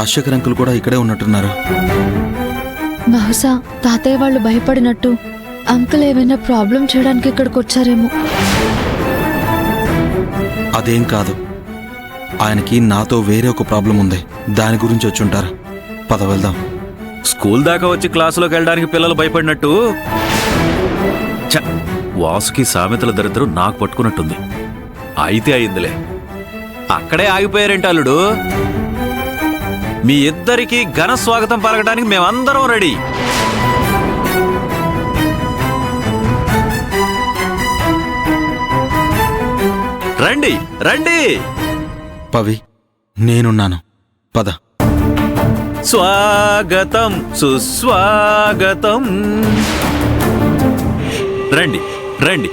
Rajasekhar uncle కూడా ఇక్కడే ఉన్నట్టున్నారు. బహుశా తాతయ్య వాళ్ళు భయపడినట్టు అంకుల్ ఏమైనా ప్రాబ్లం చేయడానికి ఇక్కడికి వచ్చారేమో. అదేం కాదు, ఆయనకి నాతో వేరే ఒక ప్రాబ్లం ఉంది, దాని గురించి వచ్చుంటారు. పద వెళ్దాం. స్కూల్ దాకా వచ్చి క్లాసులోకి వెళ్ళడానికి పిల్లలు భయపడినట్టు వాసుకి సామెతల దరిద్రం నాకు పట్టుకున్నట్టుంది. అయితే అయిందిలే, అక్కడే ఆగిపోయారేంటి అల్లుడు? మీ ఇద్దరికీ ఘన స్వాగతం పలకడానికి మేమందరం రెడీ. రండి రండి. పవి, నేనున్నాను, పద. స్వాగతం సుస్వాగతం. రండి రండి.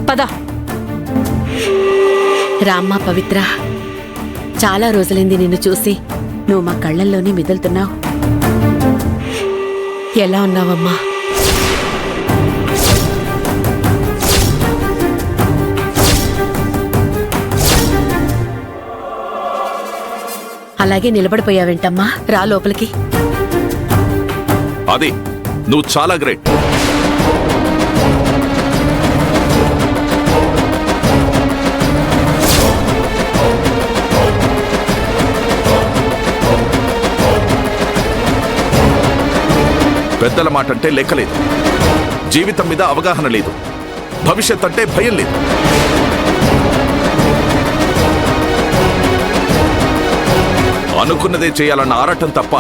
పద. రామ్మా పవిత్ర, చాలా రోజులైంది నిన్ను చూసి. నువ్వు మా కళ్ళల్లోనే మిదులుతున్నావు. ఎలా ఉన్నావమ్మా? అలాగే నిలబడిపోయావేంటమ్మా? రా లోపలికి. అది నువ్వు చాలా గ్రేట్. పెద్దల మాట అంటే లెక్కలేదు, జీవితం మీద అవగాహన లేదు, భవిష్యత్ అంటే భయం లేదు. అనుకున్నదే చేయాలన్న ఆరాటం తప్ప,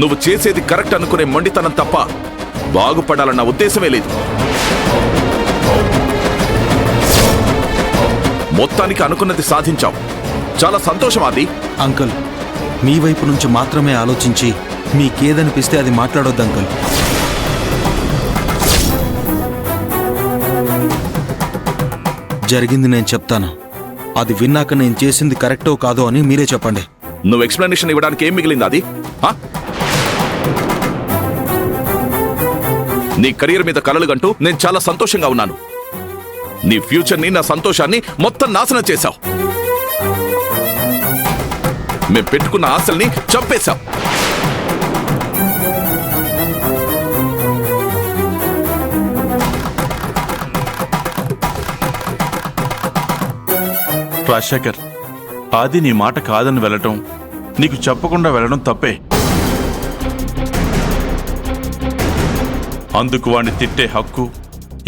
నువ్వు చేసేది కరెక్ట్ అనుకునే మొండితనం తప్ప బాగుపడాలన్న ఉద్దేశమే లేదు. మొత్తానికి అనుకున్నది సాధించావు, చాలా సంతోషం. అది అంకుల్, మీ వైపు నుంచి మాత్రమే ఆలోచించి మీకేదనిపిస్తే అది మాట్లాడొద్దు అంకుల్. జరిగింది నేను చెప్తాను, అది విన్నాక నేను చేసింది కరెక్టో కాదో అని మీరే చెప్పండి. నువ్వు ఎక్స్ప్లెనేషన్ ఇవ్వడానికి ఏం మిగిలింది? అది నీ కెరీర్ మీద కలలు గంటూ నేను చాలా సంతోషంగా ఉన్నాను. నీ ఫ్యూచర్ని, నా సంతోషాన్ని మొత్తం నాశనం చేశావు. మేం పెట్టుకున్న ఆశల్ని చంపేశావు. రాజశేఖర్, ఆది నీ మాట కాదని వెళ్ళటం, నీకు చెప్పకుండా వెళ్ళడం తప్పే. అందుకు వాణ్ణి తిట్టే హక్కు,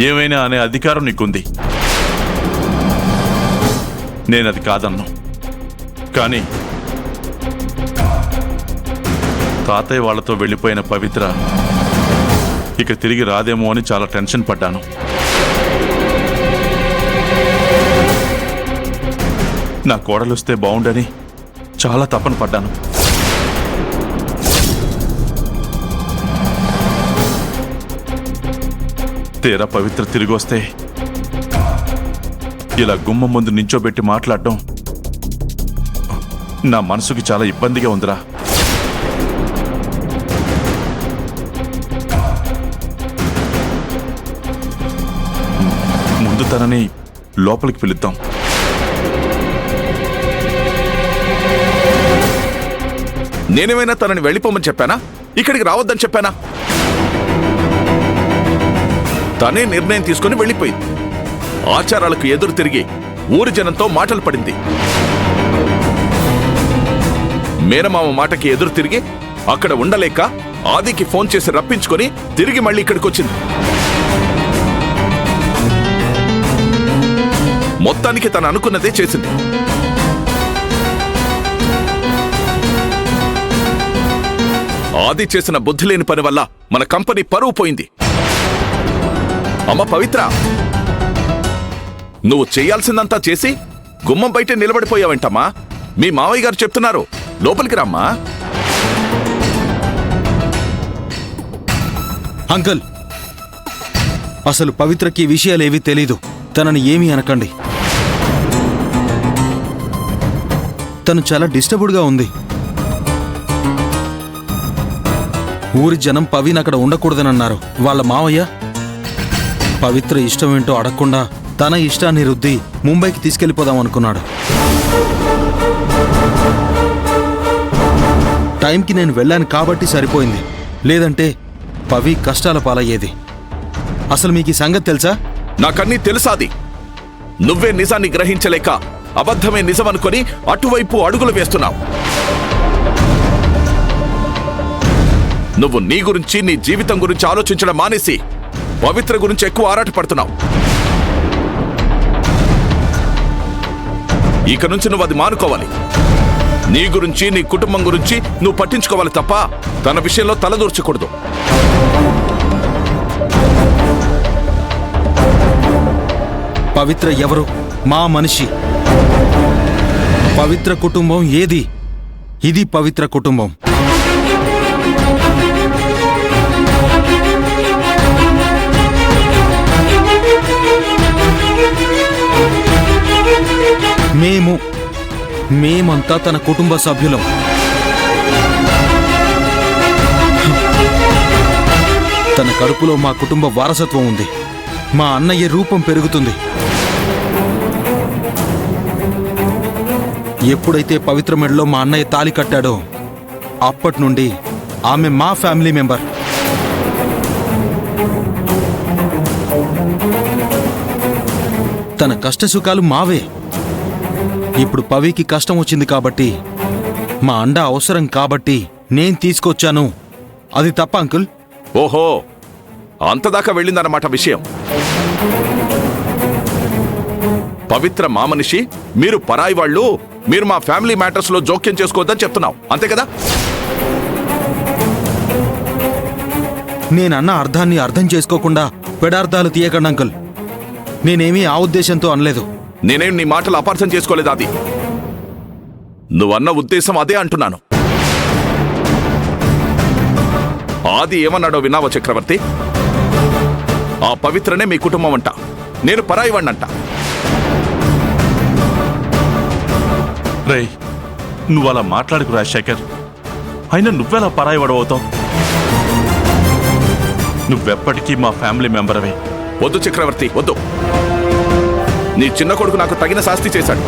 ఏమైనా అనే అధికారం నీకుంది. నేనది కాదన్నా. కానీ తాతయ్య వాళ్లతో వెళ్ళిపోయిన పవిత్ర ఇక తిరిగి రాదేమో అని చాలా టెన్షన్ పడ్డాను. నా కోడలొస్తే బావుండని చాలా తపన పడ్డాను. తీరా పవిత్ర తిరిగొస్తే ఇలా గుమ్మం ముందు నించోబెట్టి మాట్లాడడం నా మనసుకి చాలా ఇబ్బందిగా ఉందిరా. ముందు తనని లోపలికి పిలుద్దాం. నేనేమైనా తనని వెళ్ళిపోమని చెప్పానా? ఇక్కడికి రావద్దని చెప్పానా? తనే నిర్ణయం తీసుకుని వెళ్ళిపోయింది. ఆచారాలకు ఎదురు తిరిగి ఊరి జనంతో మాటలు పడింది. మేనమామ మాటకి ఎదురు తిరిగి అక్కడ ఉండలేక ఆదికి ఫోన్ చేసి రప్పించుకొని తిరిగి మళ్ళీ ఇక్కడికి వచ్చింది. మొత్తానికి తను అనుకున్నదే చేసింది. ఆది చేసిన బుద్ధి లేని పని వల్ల మన కంపెనీ పరువు పోయింది. అమ్మ పవిత్ర, నువ్వు చేయాల్సిందంతా చేసి గుమ్మం బయట నిలబడిపోయావంటమ్మా. మీ మావయ్య గారు చెప్తున్నారు, లోపలికి రామ్మా. అంకుల్, అసలు పవిత్రకి విషయాలేవీ తెలీదు. తనని ఏమీ అనకండి. తను చాలా డిస్టర్బ్డ్గా ఉంది. ఊరి జనం పవిని అక్కడ ఉండకూడదనన్నారు. వాళ్ళ మావయ్య పవిత్ర ఇష్టం ఏంటో అడగకుండా తన ఇష్టాన్ని రుద్ది ముంబైకి తీసుకెళ్లిపోదాం అనుకున్నాడు. టైంకి నేను వెళ్ళాను కాబట్టి సరిపోయింది, లేదంటే పవి కష్టాల పాలయ్యేది. అసలు మీకు ఈ సంగతి తెలుసా? నాకన్నీ తెలుసాది. నువ్వే నిజాన్ని గ్రహించలేక అబద్ధమే నిజమనుకొని అటువైపు అడుగులు వేస్తున్నావు. నువ్వు నీ గురించి, నీ జీవితం గురించి ఆలోచించడం మానేసి పవిత్ర గురించి ఎక్కువ ఆరాటపడుతున్నావు. ఇక నుంచి నువ్వు అది మానుకోవాలి. నీ గురించి, నీ కుటుంబం గురించి నువ్వు పట్టించుకోవాలి తప్ప తన విషయంలో తలదూర్చకూడదు. పవిత్ర ఎవరు? మా మనిషి. పవిత్ర కుటుంబం ఏది? ఇది పవిత్ర కుటుంబం. మేమంతా తన కుటుంబ సభ్యులం. తన కడుపులో మా కుటుంబ వారసత్వం ఉంది. మా అన్నయ్య రూపం పెరుగుతుంది. ఎప్పుడైతే పవిత్ర మెడలో మా అన్నయ్య తాళి కట్టాడో అప్పటి నుండి ఆమె మా ఫ్యామిలీ మెంబర్. తన కష్టసుఖాలు మావే. ఇప్పుడు పవికి కష్టం వచ్చింది కాబట్టి, మా అండ అవసరం కాబట్టి నేను తీసుకొచ్చాను. అది తప్ప అంకుల్? ఓహో, అంతదాకా వెళ్ళిందన్నమాట విషయం. పవిత్ర మా మనిషి, మీరు పరాయి వాళ్ళు, మీరు మా ఫ్యామిలీ మ్యాటర్స్ లో జోక్యం చేసుకోవద్దని చెప్తున్నావు, అంతే కదా? నేనన్న అర్థాన్ని అర్థం చేసుకోకుండా పెడార్థాలు తీయకండి అంకుల్. నేనేమీ ఆ ఉద్దేశంతో అనలేదు. నేనేం నీ మాటలు అపార్థం చేసుకోలేదు ఆది. నువ్వన్న ఉద్దేశం అదే అంటున్నాను. ఆది ఏమన్నాడో విన్నావా చక్రవర్తి? ఆ పవిత్రనే మీ కుటుంబం అంట, నేను పరాయివాణ్ణంట. రేయ్, నువ్వు అలా మాట్లాడుకు రాజశేఖర్. అయినా నువ్వెలా పరాయివాడవుతావు? నువ్వెప్పటికీ మా ఫ్యామిలీ మెంబర్వే. వద్దు చక్రవర్తి, వద్దు. నీ చిన్న కొడుకు నాకు తగిన శాస్తి చేశాడు.